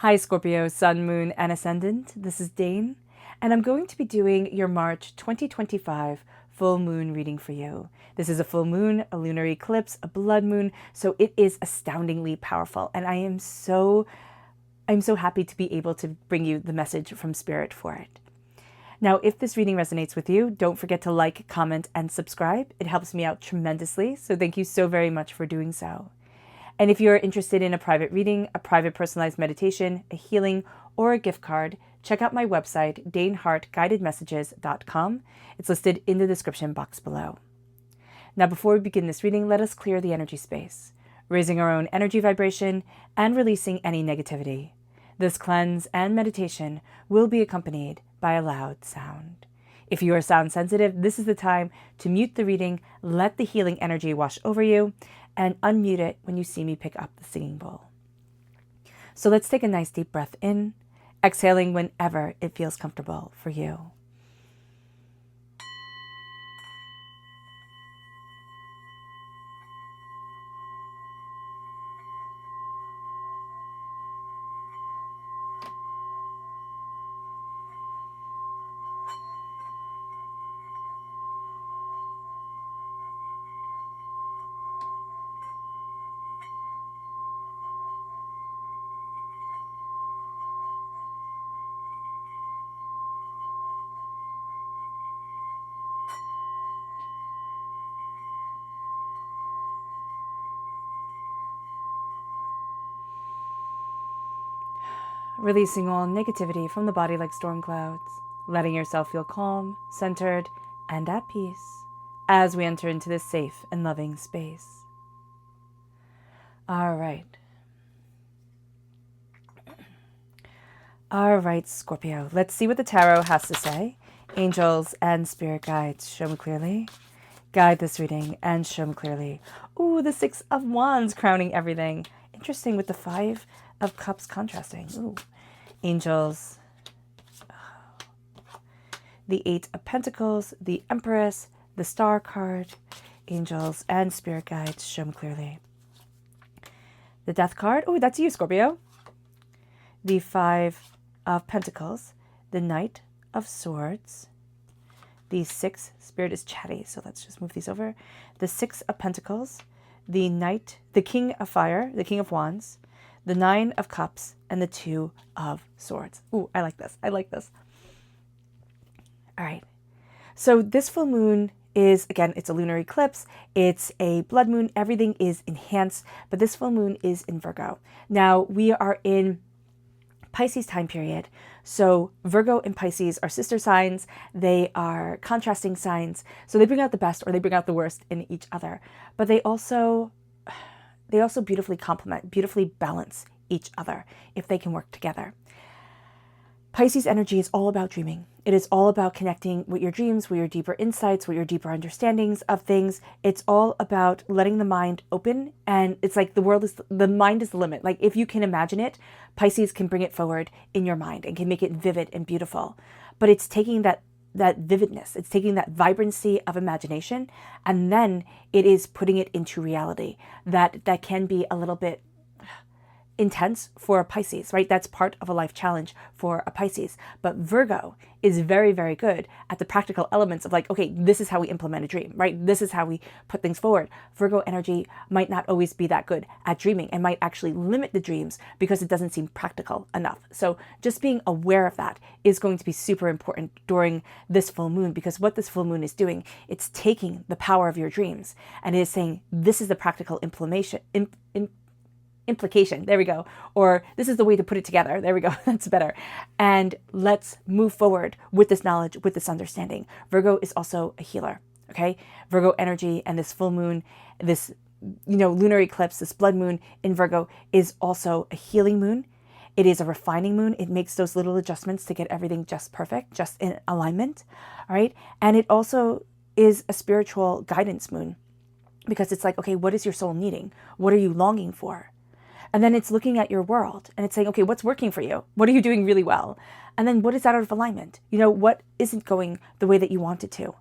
Hi Scorpio, Sun, Moon, and Ascendant. This is Dane, and I'm going to be doing your March 2025 full moon reading for you. This is a full moon, a lunar eclipse, a blood moon, so it is astoundingly powerful, and I'm so happy to be able to bring you the message from Spirit for it. Now, if this reading resonates with you, don't forget to like, comment, and subscribe. It helps me out tremendously, so thank you so very much for doing so. And if you're interested in a private reading, a private personalized meditation, a healing, or a gift card, check out my website, danehartguidedmessages.com. It's listed in the description box below. Now, before we begin this reading, let us clear the energy space, raising our own energy vibration and releasing any negativity. This cleanse and meditation will be accompanied by a loud sound. If you are sound sensitive, this is the time to mute the reading, let the healing energy wash over you, and unmute it when you see me pick up the singing bowl. So let's take a nice deep breath in, exhaling whenever it feels comfortable for you. Releasing all negativity from the body like storm clouds, letting yourself feel calm, centered, and at peace as we enter into this safe and loving space. All right. All right, Scorpio. Let's see what the tarot has to say. Angels and spirit guides, show me clearly. Guide this reading and show me clearly. Ooh, the Six of Wands crowning everything. Interesting with the Five of Cups contrasting. Ooh. Angels. The Eight of Pentacles, the Empress, the Star card. Angels and spirit guides, show me clearly. The Death card. Oh, that's you, Scorpio. The Five of Pentacles, the Knight of Swords, the Six, Spirit is chatty, so let's just move these over. The Six of Pentacles, the Knight, the King of Fire, the King of Wands, the Nine of Cups, and the Two of Swords. Ooh, I like this. I like this. All right. So this full moon is, again, it's a lunar eclipse. It's a blood moon. Everything is enhanced, but this full moon is in Virgo. Now, we are in Pisces time period. So Virgo and Pisces are sister signs. They are contrasting signs. So they bring out the best or they bring out the worst in each other. But they also beautifully complement, beautifully balance each other if they can work together. Pisces energy is all about dreaming. It is all about connecting with your dreams, with your deeper insights, with your deeper understandings of things. It's all about letting the mind open. And it's like the mind is the limit. Like if you can imagine it, Pisces can bring it forward in your mind and can make it vivid and beautiful. But it's taking that vividness, it's taking that vibrancy of imagination, and then it is putting it into reality that can be a little bit intense for a Pisces, right? That's part of a life challenge for a Pisces. But Virgo is very, very good at the practical elements of like, okay, this is how we implement a dream, right? This is how we put things forward. Virgo energy might not always be that good at dreaming and might actually limit the dreams because it doesn't seem practical enough. So just being aware of that is going to be super important during this full moon, because what this full moon is doing, it's taking the power of your dreams and it is saying, this is the practical implication. There we go. Or this is the way to put it together. There we go. That's better. And let's move forward with this knowledge, with this understanding. Virgo is also a healer. Okay. Virgo energy and this full moon, this, lunar eclipse, this blood moon in Virgo is also a healing moon. It is a refining moon. It makes those little adjustments to get everything just perfect, just in alignment. All right. And it also is a spiritual guidance moon, because it's like, okay, what is your soul needing? What are you longing for? And then it's looking at your world and it's saying, okay, what's working for you? What are you doing really well? And then what is out of alignment? What isn't going the way that you want it to?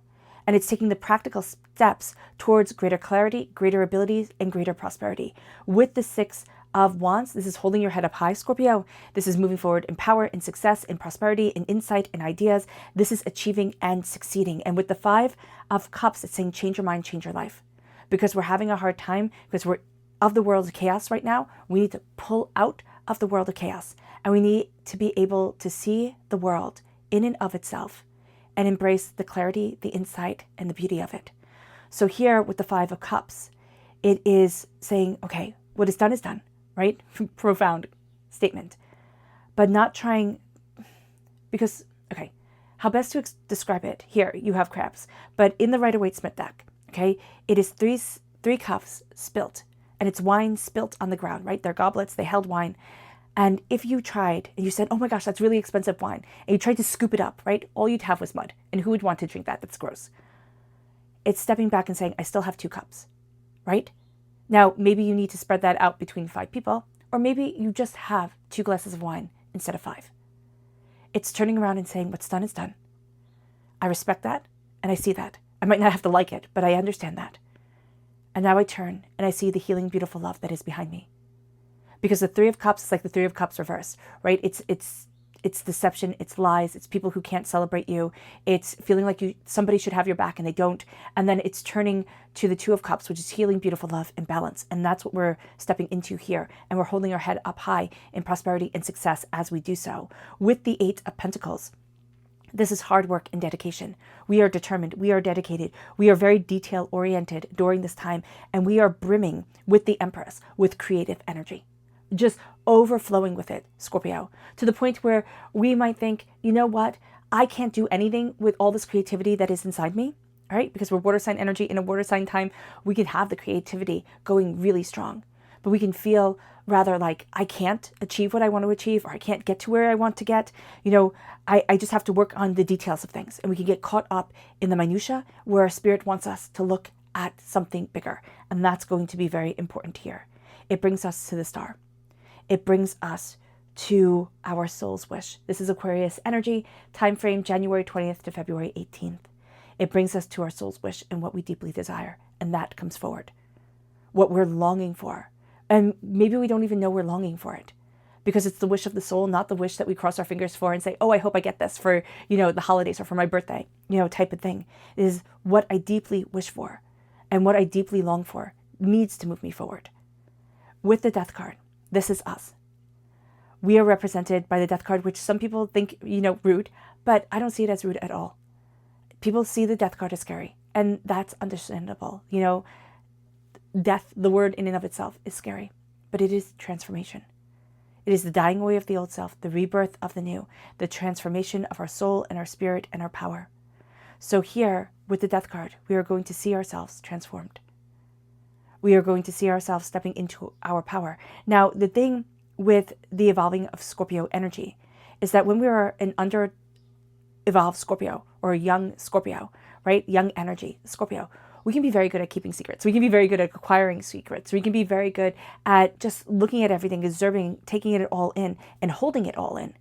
And it's taking the practical steps towards greater clarity, greater abilities, and greater prosperity with the Six of Wands, this is holding your head up high, Scorpio. This is moving forward in power, in success, in prosperity, in insight, in ideas. This is achieving and succeeding. And with the Five of Cups, it's saying change your mind, change your life. Because we're having a hard time, because we're of the world of chaos right now, we need to pull out of the world of chaos. And we need to be able to see the world in and of itself and embrace the clarity, the insight, and the beauty of it. So here with the Five of Cups, it is saying, okay, what is done, right? Profound statement. But not trying, because, okay, how best to describe it? Here, you have crabs, but in the Rider-Waite-Smith deck, okay, it is three cups spilt, and it's wine spilt on the ground, right? They're goblets, they held wine. And if you tried, and you said, oh my gosh, that's really expensive wine, and you tried to scoop it up, right? All you'd have was mud. And who would want to drink that? That's gross. It's stepping back and saying, I still have 2 cups, right? Now, maybe you need to spread that out between 5 people, or maybe you just have 2 glasses of wine instead of 5. It's turning around and saying, what's done is done. I respect that, and I see that. I might not have to like it, but I understand that. And now I turn, and I see the healing, beautiful love that is behind me. Because the Three of Cups is like the Three of Cups reverse, right? It's deception, it's lies, it's people who can't celebrate you, it's feeling like somebody should have your back and they don't. And then it's turning to the Two of Cups, which is healing, beautiful love, and balance. And that's what we're stepping into here. And we're holding our head up high in prosperity and success as we do so. With the Eight of Pentacles, this is hard work and dedication. We are determined. We are dedicated. We are very detail-oriented during this time. And we are brimming with the Empress, with creative energy. Just overflowing with it, Scorpio, to the point where we might think, you know what? I can't do anything with all this creativity that is inside me, all right? Because we're water sign energy. In a water sign time, we can have the creativity going really strong. But we can feel rather like I can't achieve what I want to achieve, or I can't get to where I want to get. You know, I just have to work on the details of things. And we can get caught up in the minutia where Spirit wants us to look at something bigger. And that's going to be very important here. It brings us to the star. It brings us to our soul's wish. This is Aquarius energy, time frame January 20th to February 18th. It brings us to our soul's wish and what we deeply desire. And that comes forward. What we're longing for. And maybe we don't even know we're longing for it. Because it's the wish of the soul, not the wish that we cross our fingers for and say, oh, I hope I get this for, the holidays or for my birthday, type of thing. It is what I deeply wish for. And what I deeply long for needs to move me forward. With the Death card, this is us. We are represented by the Death card, which some people think, rude, but I don't see it as rude at all. People see the Death card as scary, and that's understandable. Death, the word in and of itself, is scary, but it is transformation. It is the dying away of the old self, the rebirth of the new, the transformation of our soul and our spirit and our power. So here, with the Death card, we are going to see ourselves transformed. We are going to see ourselves stepping into our power. Now, the thing with the evolving of Scorpio energy is that when we are an under-evolved Scorpio or a young Scorpio, right? Young energy Scorpio, we can be very good at keeping secrets. We can be very good at acquiring secrets. We can be very good at just looking at everything, observing, taking it all in, and holding it all in.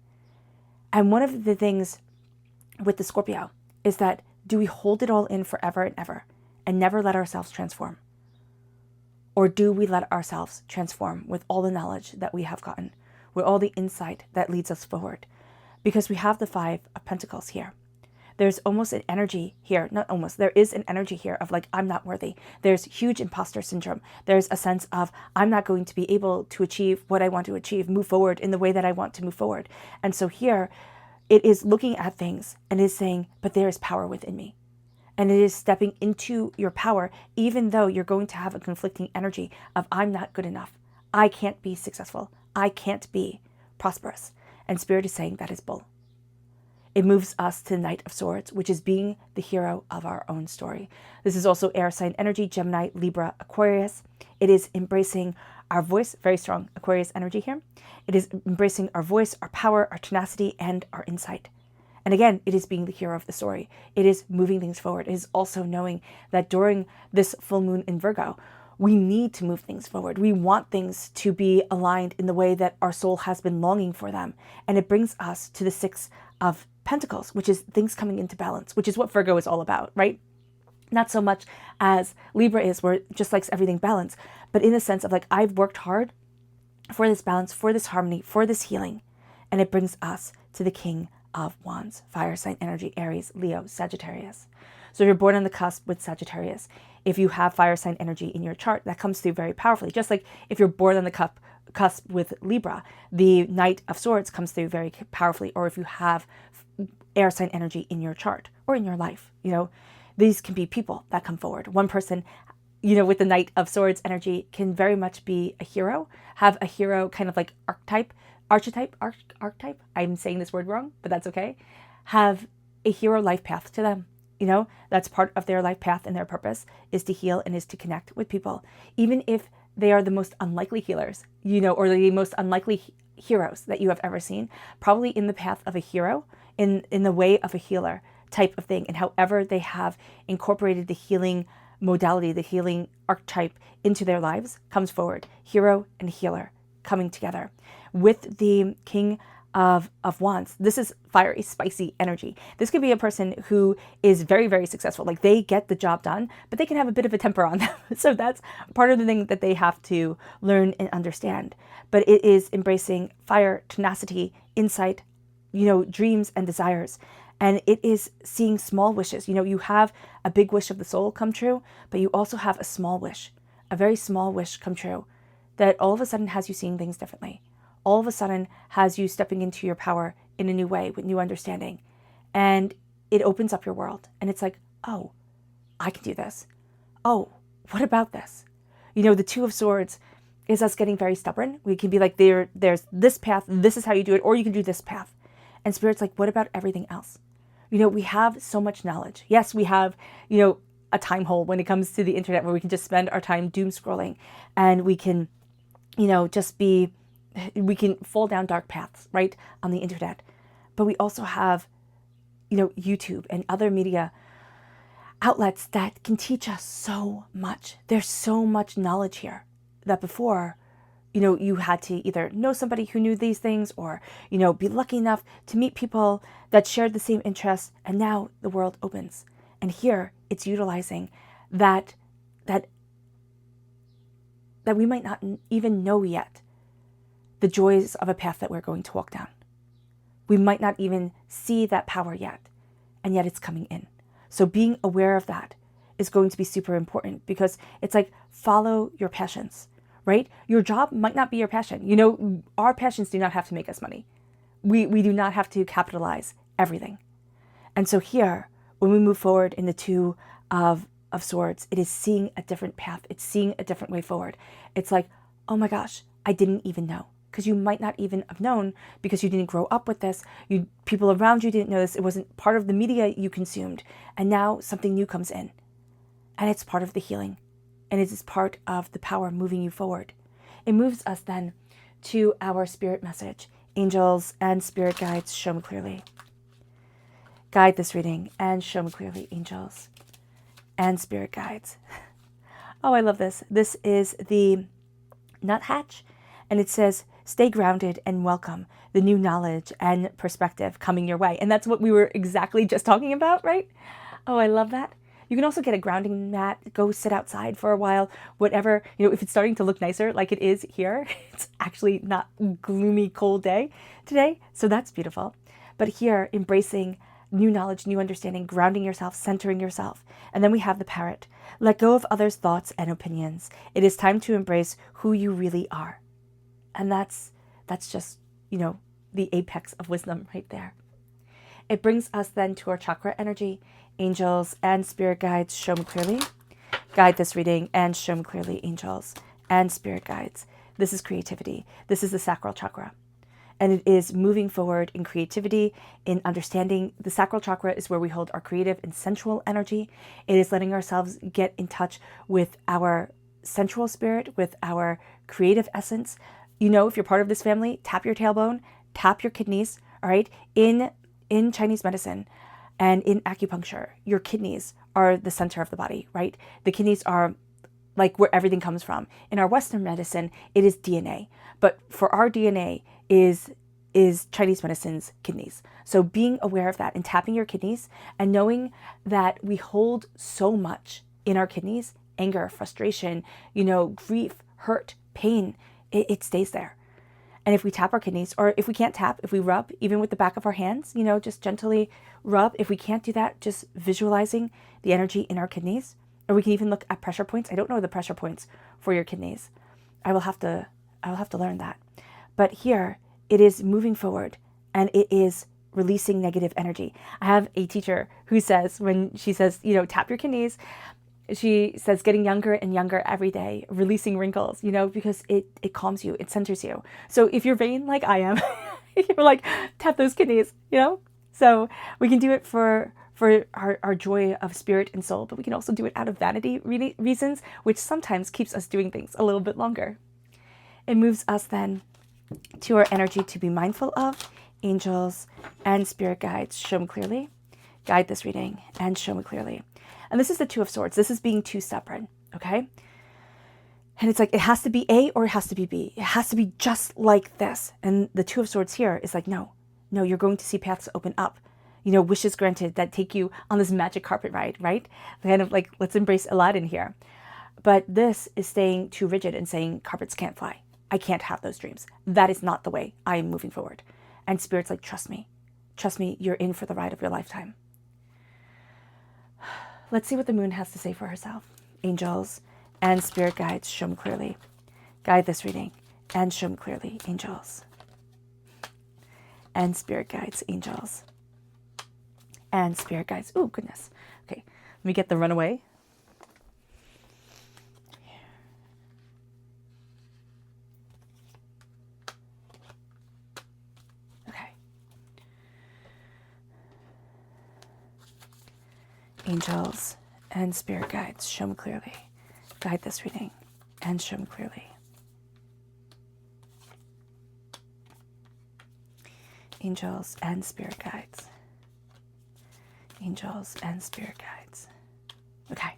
And one of the things with the Scorpio is that do we hold it all in forever and ever and never let ourselves transform? Or do we let ourselves transform with all the knowledge that we have gotten, with all the insight that leads us forward? Because we have the Five of Pentacles here. There's almost an energy here, not almost, there is an energy here of like, I'm not worthy. There's huge imposter syndrome. There's a sense of, I'm not going to be able to achieve what I want to achieve, move forward in the way that I want to move forward. And so here, it is looking at things and is saying, but there is power within me. And it is stepping into your power, even though you're going to have a conflicting energy of, I'm not good enough. I can't be successful. I can't be prosperous. And Spirit is saying that is bull. It moves us to the Knight of Swords, which is being the hero of our own story. This is also air sign energy, Gemini, Libra, Aquarius. It is embracing our voice, very strong Aquarius energy here. It is embracing our voice, our power, our tenacity, and our insight. And again, it is being the hero of the story. It is moving things forward. It is also knowing that during this full moon in Virgo, we need to move things forward. We want things to be aligned in the way that our soul has been longing for them. And it brings us to the Six of Pentacles, which is things coming into balance, which is what Virgo is all about, right? Not so much as Libra is, where it just likes everything balanced, but in the sense of like, I've worked hard for this balance, for this harmony, for this healing. And it brings us to the King of Wands, fire sign energy, Aries, Leo, Sagittarius. So if you're born on the cusp with Sagittarius, if you have fire sign energy in your chart, that comes through very powerfully. Just like if you're born on the cusp with Libra, the Knight of Swords comes through very powerfully. Or if you have air sign energy in your chart or in your life, these can be people that come forward. One person, with the Knight of Swords energy can very much be a hero, have a hero kind of like archetype. I'm saying this word wrong, but that's okay. Have a hero life path to them. That's part of their life path, and their purpose is to heal and is to connect with people. Even if they are the most unlikely healers, or the most unlikely heroes that you have ever seen, probably in the path of a hero, in the way of a healer type of thing. And however they have incorporated the healing modality, the healing archetype into their lives, comes forward. Hero and healer coming together. With the King of Wands, this is fiery, spicy energy. This could be a person who is very, very successful. Like they get the job done, but they can have a bit of a temper on them. So that's part of the thing that they have to learn and understand. But it is embracing fire, tenacity, insight, dreams and desires. And it is seeing small wishes. You have a big wish of the soul come true, but you also have a small wish, a very small wish come true that all of a sudden has you seeing things differently. All of a sudden has you stepping into your power in a new way with new understanding. And it opens up your world. And it's like, oh, I can do this. Oh, what about this? The Two of Swords is us getting very stubborn. We can be like, there's this path, this is how you do it, or you can do this path. And Spirit's like, what about everything else? We have so much knowledge. Yes, we have, a time hole when it comes to the internet where we can just spend our time doom scrolling, and we can, we can fall down dark paths, right, on the internet. But we also have, YouTube and other media outlets that can teach us so much. There's so much knowledge here that before, you had to either know somebody who knew these things or, be lucky enough to meet people that shared the same interests. And now the world opens. And here it's utilizing that we might not even know yet the joys of a path that we're going to walk down. We might not even see that power yet, and yet it's coming in. So being aware of that is going to be super important, because it's like, follow your passions, right? Your job might not be your passion. Our passions do not have to make us money. We do not have to capitalize everything. And so here, when we move forward in the Two of Swords, it is seeing a different path. It's seeing a different way forward. It's like, oh my gosh, I didn't even know. Because you might not even have known, because you didn't grow up with this. People around you didn't know this. It wasn't part of the media you consumed. And now something new comes in. And it's part of the healing. And it is part of the power moving you forward. It moves us then to our spirit message. Angels and spirit guides, show me clearly. Guide this reading and show me clearly, angels and spirit guides. Oh, I love this. This is the nuthatch, and it says, stay grounded and welcome the new knowledge and perspective coming your way. And that's what we were exactly just talking about, right? Oh, I love that. You can also get a grounding mat, go sit outside for a while, whatever, if it's starting to look nicer like it is here, it's actually not gloomy, cold day today. So that's beautiful. But here, embracing new knowledge, new understanding, grounding yourself, centering yourself. And then we have the parrot. Let go of others' thoughts and opinions. It is time to embrace who you really are. And that's just, the apex of wisdom right there. It brings us then to our chakra energy. Angels and spirit guides, show me clearly. Guide this reading and show me clearly, angels and spirit guides. This is creativity. This is the sacral chakra. And it is moving forward in creativity, in understanding. The sacral chakra is where we hold our creative and sensual energy. It is letting ourselves get in touch with our sensual spirit, with our creative essence. If you're part of this family, tap your tailbone, tap your kidneys, all right? In Chinese medicine and in acupuncture, your kidneys are the center of the body, right? The kidneys are like where everything comes from. In our Western medicine, it is DNA. But for our DNA is Chinese medicine's kidneys. So being aware of that and tapping your kidneys and knowing that we hold so much in our kidneys, anger, frustration, grief, hurt, pain. it stays there. And if we tap our kidneys, or if we can't tap, if we rub, even with the back of our hands, just gently rub. If we can't do that, just visualizing the energy in our kidneys. Or we can even look at pressure points. I don't know the pressure points for your kidneys. I will have to learn that. But here, it is moving forward, and it is releasing negative energy. I have a teacher who says, when she says, tap your kidneys, she says getting younger and younger every day, releasing wrinkles, because it calms you, it centers you. So if you're vain like I am, you're like, tap those kidneys, So we can do it for our joy of spirit and soul, but we can also do it out of vanity reasons, which sometimes keeps us doing things a little bit longer. It moves us then to our energy to be mindful of. Angels and spirit guides, show me clearly. Guide this reading and show me clearly. And this is the Two of Swords. This is being two separate, okay? And it's like, it has to be A or it has to be B. It has to be just like this. And the Two of Swords here is like, no, you're going to see paths open up. Wishes granted that take you on this magic carpet ride, right? Kind of like, let's embrace Aladdin here. But this is staying too rigid and saying carpets can't fly. I can't have those dreams. That is not the way I am moving forward. And Spirit's like, trust me, you're in for the ride of your lifetime. Let's see what the moon has to say for herself. Angels and spirit guides, show me clearly. Guide this reading and show me clearly. Angels and spirit guides, angels and spirit guides. Oh, goodness. Okay, let me get the runaway. Angels and spirit guides, show me clearly. Guide this reading and show me clearly. Angels and spirit guides. Angels and spirit guides. Okay.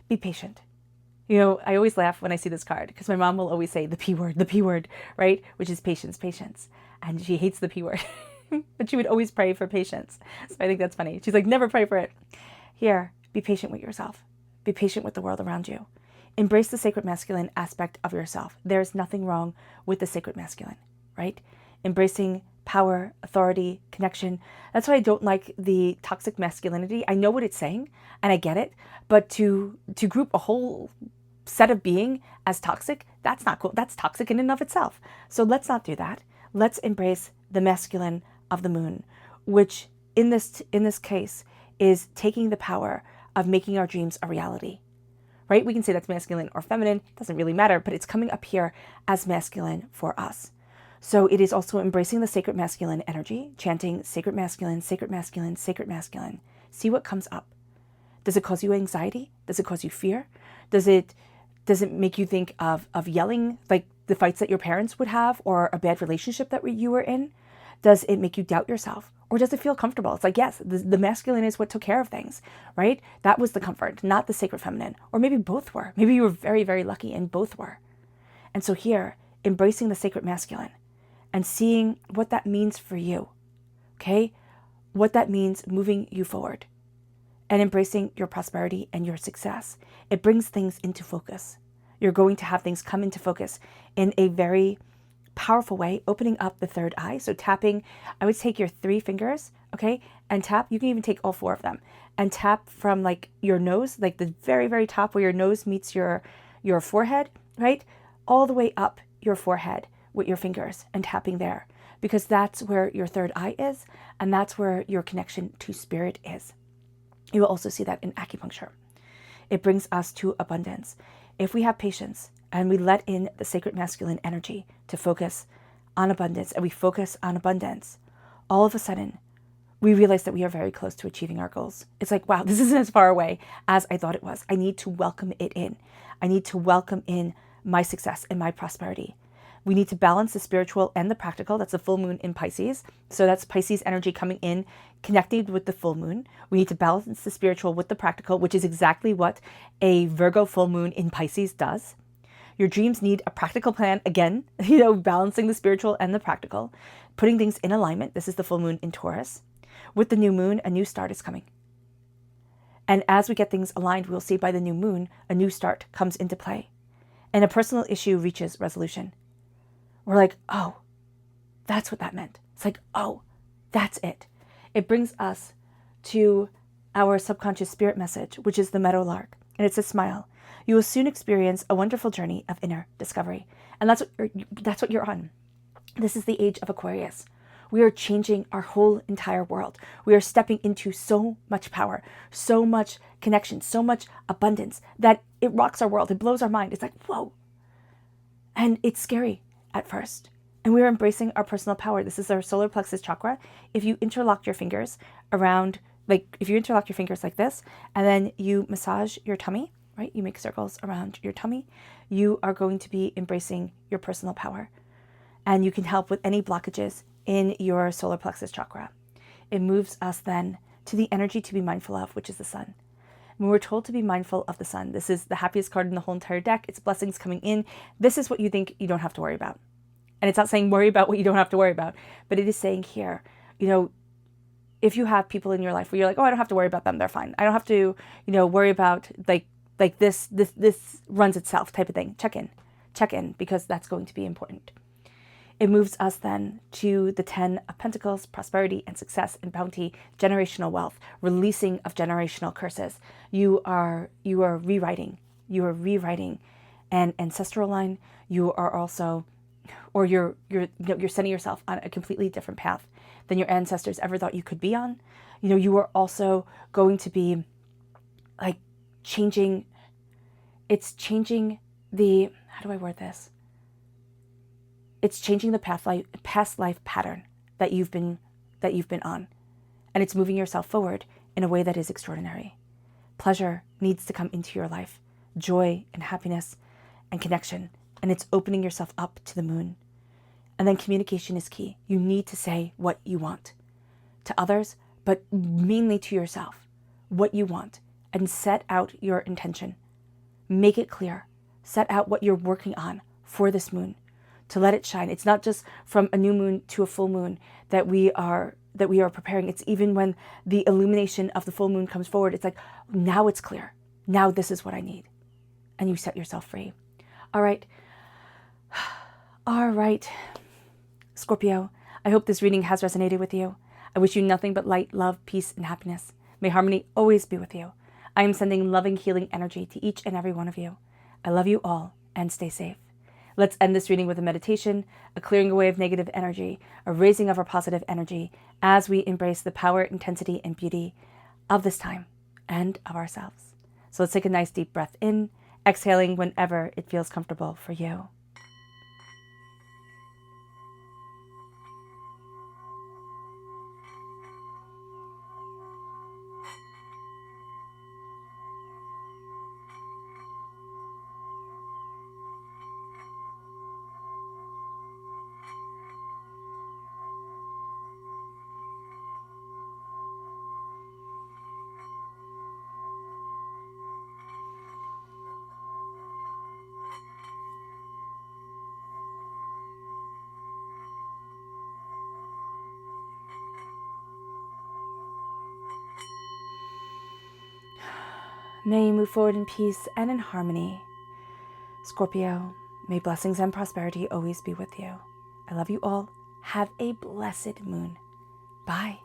Be patient. I always laugh when I see this card because my mom will always say the P word, right? Which is patience. And she hates the P word. But she would always pray for patience. So I think that's funny. She's like, never pray for it. Here, be patient with yourself. Be patient with the world around you. Embrace the sacred masculine aspect of yourself. There's nothing wrong with the sacred masculine, right? Embracing power, authority, connection. That's why I don't like the toxic masculinity. I know what it's saying and I get it, but to group a whole set of being as toxic, that's not cool. That's toxic in and of itself. So let's not do that. Let's embrace the masculine of the moon, which in this case is taking the power of making our dreams a reality, right? We can say that's masculine or feminine, doesn't really matter, but it's coming up here as masculine for us. So it is also embracing the sacred masculine energy, chanting sacred masculine, sacred masculine, sacred masculine. See what comes up. Does it cause you anxiety? Does it cause you fear? Does it make you think of yelling, like the fights that your parents would have, or a bad relationship that you were in? Does it make you doubt yourself? Or does it feel comfortable? It's like, yes, the masculine is what took care of things, right? That was the comfort, not the sacred feminine. Or maybe both were. Maybe you were very, very lucky and both were. And so here, embracing the sacred masculine and seeing what that means for you, okay? What that means moving you forward and embracing your prosperity and your success. It brings things into focus. You're going to have things come into focus in a very powerful way, opening up the third eye. So tapping, I would take your 3 fingers, okay, and tap. You can even take all 4 of them and tap from like your nose, like the very, very top where your nose meets your forehead, right? All the way up your forehead with your fingers and tapping there, because that's where your third eye is, and that's where your connection to spirit is. You will also see that in acupuncture. It brings us to abundance. If we have patience and we let in the sacred masculine energy to focus on abundance, and we focus on abundance, all of a sudden, we realize that we are very close to achieving our goals. It's like, wow, this isn't as far away as I thought it was. I need to welcome it in. I need to welcome in my success and my prosperity. We need to balance the spiritual and the practical. That's the full moon in Pisces. So that's Pisces energy coming in, connected with the full moon. We need to balance the spiritual with the practical, which is exactly what a Virgo full moon in Pisces does. Your dreams need a practical plan. Again, balancing the spiritual and the practical, putting things in alignment. This is the full moon in Taurus. With the new moon, a new start is coming. And as we get things aligned, we'll see by the new moon, a new start comes into play. and a personal issue reaches resolution. We're like, oh, that's what that meant. It's like, oh, that's it. It brings us to our subconscious spirit message, which is the meadowlark. And it says, smile. You will soon experience a wonderful journey of inner discovery. And that's what you're on. This is the age of Aquarius. We are changing our whole entire world. We are stepping into so much power, so much connection, so much abundance that it rocks our world. It blows our mind. It's like, whoa. And it's scary at first. And we're embracing our personal power. This is our solar plexus chakra. If you interlock your fingers around, if you interlock your fingers like this, and then you massage your tummy, right? You make circles around your tummy. You are going to be embracing your personal power. And you can help with any blockages in your solar plexus chakra. It moves us then to the energy to be mindful of, which is the sun. When we're told to be mindful of the sun, this is the happiest card in the whole entire deck. It's blessings coming in. This is what you think you don't have to worry about. And it's not saying worry about what you don't have to worry about, but it is saying here, if you have people in your life where you're like, oh, I don't have to worry about them, they're fine. I don't have to, worry about like this runs itself type of thing. Check in, because that's going to be important. It moves us then to the 10 of Pentacles, prosperity and success and bounty, generational wealth, releasing of generational curses. You are rewriting an ancestral line. You are also, or you're setting yourself on a completely different path than your ancestors ever thought you could be on. You are also going to be like changing the, how do I word this? It's changing the past life pattern that you've been on. And it's moving yourself forward in a way that is extraordinary. Pleasure needs to come into your life. Joy and happiness and connection. And it's opening yourself up to the moon. And then communication is key. You need to say what you want to others, but mainly to yourself, what you want, and set out your intention. Make it clear. Set out what you're working on for this moon, to let it shine. It's not just from a new moon to a full moon that we are preparing. It's even when the illumination of the full moon comes forward, it's like, now it's clear. Now this is what I need. And you set yourself free. All right. Scorpio, I hope this reading has resonated with you. I wish you nothing but light, love, peace, and happiness. May harmony always be with you. I am sending loving, healing energy to each and every one of you. I love you all, and stay safe. Let's end this reading with a meditation, a clearing away of negative energy, a raising of our positive energy as we embrace the power, intensity, and beauty of this time and of ourselves. So let's take a nice deep breath in, exhaling whenever it feels comfortable for you. May you move forward in peace and in harmony. Scorpio, may blessings and prosperity always be with you. I love you all. Have a blessed moon. Bye.